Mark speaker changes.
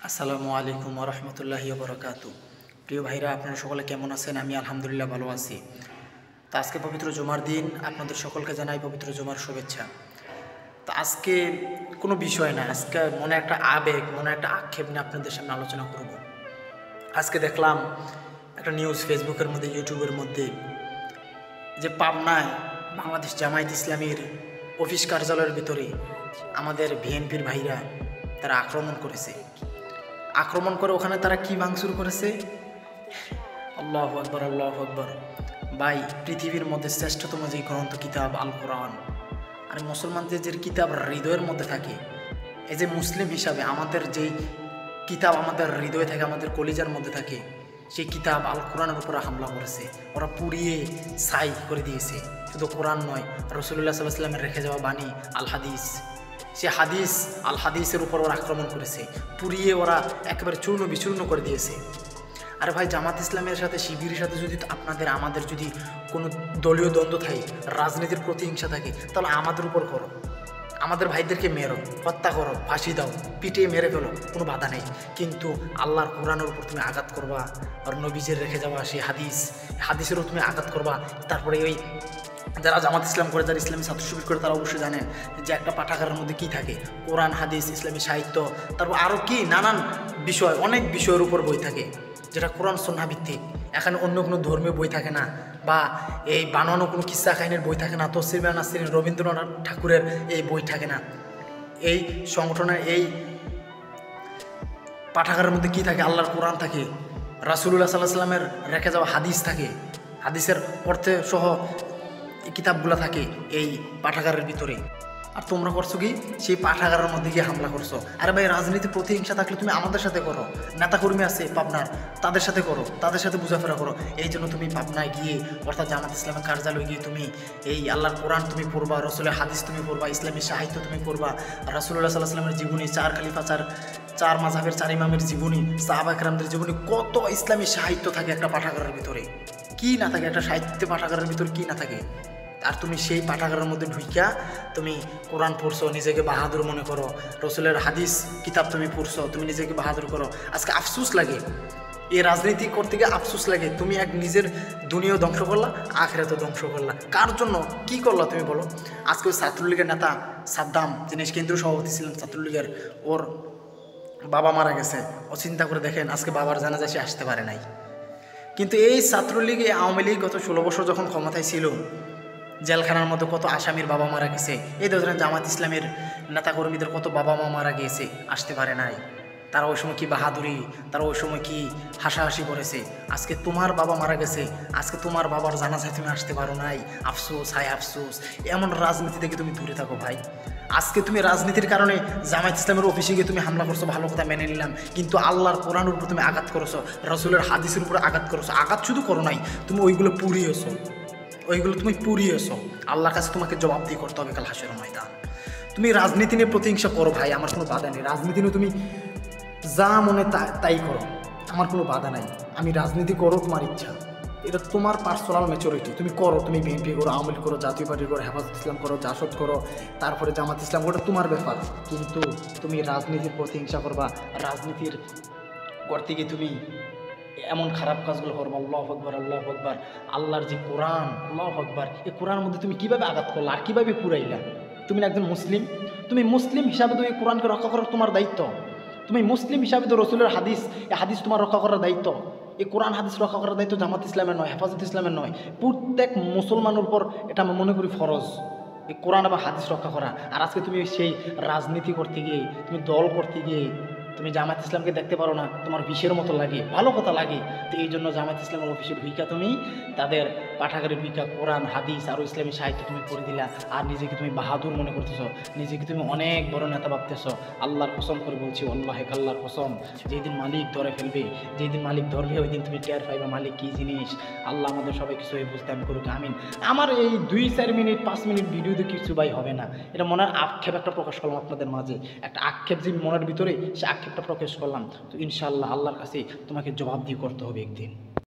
Speaker 1: আসসালামু আলাইকুম ওয়া রাহমাতুল্লাহি ওয়া বারাকাতুহু। প্রিয় ভাইরা, আপনারা সকলে কেমন আছেন? আমি আলহামদুলিল্লাহ ভালো আছি। তো আজকে পবিত্র জুমার দিন, আপনাদের সকলকে জানাই পবিত্র জুমার শুভেচ্ছা। তো আজকে কোনো বিষয় না, আজকে মনে একটা আবেগ, মনে একটা আক্ষেপ নিয়ে আপনাদের সামনে আলোচনা করব। আজকে দেখলাম একটা নিউজ ফেসবুকের মধ্যে, ইউটিউবের মধ্যে, যে পাবনায় বাংলাদেশ জামায়াত ইসলামীর অফিস কার্যালয়ের ভিতরে আমাদের বিএনপির ভাইরা তারা আক্রমণ করেছে। আক্রমণ করে ওখানে তারা কি ভাঙচুর করেছে? আল্লাহু আকবার, আল্লাহু আকবার। ভাই, পৃথিবীর মধ্যে শ্রেষ্ঠতম যে গ্রন্থ কিতাব আল কোরআন, আর মুসলমানদের যে কিতাব হৃদয়ের মধ্যে থাকে, এই যে মুসলিম হিসাবে আমাদের যেই কিতাব আমাদের হৃদয়ে থাকে, আমাদের কলিজার মধ্যে থাকে, সেই কিতাব আল কোরআনের উপরে হামলা করেছে। ওরা পুড়িয়ে ছাই করে দিয়েছে। শুধু কোরআন নয়, রাসূলুল্লাহ সাল্লাল্লাহু আলাইহি ওয়াসাল্লামের রেখে যাওয়া বাণী আল হাদিস, সে হাদিস আল হাদিসের উপর ওরা আক্রমণ করেছে, পুড়িয়ে ওরা একেবারে চূর্ণ বিচূর্ণ করে দিয়েছে। আরে ভাই, জামাত ইসলামের সাথে শিবিরের সাথে যদি আমাদের যদি কোনো দলীয় দ্বন্দ্ব থাকে, রাজনীতির প্রতিহিংসা থাকে, তাহলে আমাদের উপর করো, আমাদের ভাইদেরকে মেরো, হত্যা করো, ফাঁসি দাও, পিটিয়ে মেরে ফেলো, কোনো বাধা নেই। কিন্তু আল্লাহর কোরআনের উপর তুমি আঘাত করবা, আর নবীজের রেখে যাওয়া সেই হাদিসেরও তুমি আঘাত করবা। তারপরে ওই যারা জামাত ইসলাম করে, যারা ইসলামী ছাত্র শিবির করে, তারা অবশ্যই জানেন যে একটা পাঠাগারের মধ্যে কী থাকে, কোরআন, হাদিস, ইসলামী সাহিত্য, তারপর আরও কি নানান বিষয়, অনেক বিষয়ের উপর বই থাকে, যেটা কোরআন সুন্নাহ ভিত্তিক। এখানে অন্য কোনো ধর্মীয় বই থাকে না, বা এই বানানো কোনো কিস্সা কাহিনীর বই থাকে না, তফসির বায়ান নাসির, রবীন্দ্রনাথ ঠাকুরের এই বই থাকে না। এই সংগঠনের এই পাঠাগারের মধ্যে কি থাকে? আল্লাহর কোরআন থাকে, রাসূলুল্লাহ সাল্লাল্লাহু আলাইহি ওয়াসাল্লামের রেখে যাওয়া হাদিস থাকে, হাদিসের অর্থে সহ এই কিতাবগুলো থাকে এই পাঠাগারের ভিতরে। আর তোমরা করছো কি? সেই পাঠাগারের মধ্যে গিয়ে হামলা করছো। আরে ভাই, রাজনীতি প্রতিহিংসা থাকলে তুমি আমাদের সাথে করো, নেতাকর্মী আছে পাবনার, তাদের সাথে করো, তাদের সাথে বুঝাফেরা করো। এই জন্য তুমি পাবনায় গিয়ে, অর্থাৎ জামাত ইসলামের কার্যালয়ে গিয়ে তুমি এই আল্লাহর কোরআন তুমি পড়বা, রসুলের হাদিস তুমি পড়বা, ইসলামী সাহিত্য তুমি পড়বা, রাসূলুল্লাহ সাল্লাল্লাহু আলাইহি ওয়াসাল্লামের জীবনী, চার খলিফা, চার মাযহাবের চার ইমামের জীবনী, সাহাবা কেরামদের জীবনী, কত ইসলামী সাহিত্য থাকে একটা পাঠাগারের ভিতরে। কি না থাকে একটা সাহিত্য পাঠাগারের ভিতরে? কি না থাকে? আর তুমি সেই পাঠাগারের মধ্যে ঢুইকা তুমি কোরআন পড়ছো, নিজেকে বাহাদুর মনে করো, রসুলের হাদিস কিতাব তুমি পড়ছো, তুমি নিজেকে বাহাদুর করো। আজকে আফসোস লাগে, এই রাজনীতি করতে গিয়ে আফসোস লাগে, তুমি এক নিজের দুনিয়াও ধ্বংস করলা, আখিরাতও ধ্বংস করলা। কার জন্য কি করলা তুমি বলো? আজকে ওই ছাত্রলীগের নেতা সাদ্দাম, যিনি কেন্দ্রীয় সভাপতি ছিলেন ছাত্রলীগের, ওর বাবা মারা গেছে। ও চিন্তা করে দেখেন, আজকে বাবার জানাজা সে আসতে পারে নাই। কিন্তু এই ছাত্রলীগ, এই আওয়ামী লীগ গত 16 বছর যখন ক্ষমতায় ছিল, জেলখানার মধ্যে কত আসামির বাবা মারা গেছে। এই ধরেন জামাত ইসলামের নেতাকর্মীদের কত বাবা মা মারা গিয়েছে, আসতে পারে নাই। তারা ওই সময় কি বাহাদুরি, তারা ওই সময় কি হাসাহাসি করেছে। আজকে তোমার বাবা মারা গেছে, আজকে তোমার বাবার জানাজায় তুমি আসতে পারো নাই, আফসোস, হায় আফসোস। এমন রাজনীতি থেকে তুমি দূরে থাকো ভাই। আজকে তুমি রাজনীতির কারণে জামায়াত ইসলামের অফিসে গিয়ে তুমি হামলা করছো, ভালো কথা মেনে নিলাম, কিন্তু আল্লাহর কোরআনের উপর তুমি আঘাত করেছো, রসুলের হাদিসের উপরে আঘাত করেছো। আঘাত শুধু করো নাই, তুমি ওইগুলো পুড়িয়েছো, ওইগুলো তুমি পুড়িয়েছো। আল্লাহর কাছে তোমাকে জবাবদিহি করতে হবে কাল হাসরের ময়দান। তুমি রাজনীতি নিয়ে প্রতিহিংসা করো ভাই, আমার কোনো বাধা নেই। রাজনীতি নিয়ে তুমি যা মনে তাই করো, আমার কোনো বাধা নাই। আমি রাজনীতি করো, তোমার ইচ্ছা, এটা তোমার পার্সোনাল ম্যাচুরিটি। তুমি করো, তুমি বিএনপি করো, আওয়ামী লীগ করো, জাতীয় পার্টি করো, হেফাজত ইসলাম করো, জাসদ করো, তারপরে জামাত ইসলাম, ওটা তোমার ব্যাপার। কিন্তু তুমি রাজনীতির প্রতিহিংসা করবা, রাজনীতির করতে গিয়ে তুমি এমন খারাপ কাজগুলো করবো। আল্লাহু আকবার, আল্লাহু আকবার। আল্লাহর যে কোরআন, আল্লাহু আকবার, এই কোরআনের মধ্যে তুমি কীভাবে আঘাত করলা আর কীভাবে পুরাইলা? তুমি একজন মুসলিম, তুমি মুসলিম হিসাবে তো এই কোরআনকে রক্ষা করার তোমার দায়িত্ব। তুমি মুসলিম হিসাবে তো রসুলের হাদিস, এই হাদিস তোমার রক্ষা করার দায়িত্ব। এই কোরআন হাদিস রক্ষা করার দায়িত্ব জামাত ইসলামের নয়, হেফাজত ইসলামের নয়, প্রত্যেক মুসলমানের উপর এটা আমি মনে করি ফরজ, এই কোরআন এবং হাদিস রক্ষা করা। আর আজকে তুমি সেই রাজনীতি করতে গিয়ে, তুমি দল করতে গিয়ে তুমি জামাত ইসলামকে দেখতে পারো না, তোমার বিষের মতো লাগে, ভালো কথা লাগে। তো এই জন্য জামাত ইসলামের অফিসের ভূমিকা তুমি তাদের পাঠাগারের ভূমিকা, কোরআন, হাদিস আরও ইসলামী সাহিত্য তুমি পড়ে দিলা, আর নিজেকে তুমি বাহাদুর মনে করতেছো, নিজেকে তুমি অনেক বড় নেতা ভাবতেছো। আল্লাহর কসম করে বলছি, আল্লাহে আল্লাহর কসম, যেদিন মালিক ধরে ফেলবে, যেদিন মালিক ধরবে, ওই দিন তুমি টের পাইবে মালিক কী জিনিস। আল্লাহ আমাদের সবাই কিছু বুঝতে আমি করুক, আমিন। আমার এই 2-4 মিনিট 5 মিনিট ভিডিওতে কিছু ভাই হবে না, এটা মনের আক্ষেপ একটা প্রকাশ করলাম আপনাদের মাঝে, একটা আক্ষেপ যে মনের ভিতরে, সে আক্ষেপটা প্রকাশ করলাম। তো ইনশাআল্লাহ আল্লাহর কাছে তোমাকে জবাবদিহি করতে হবে একদিন।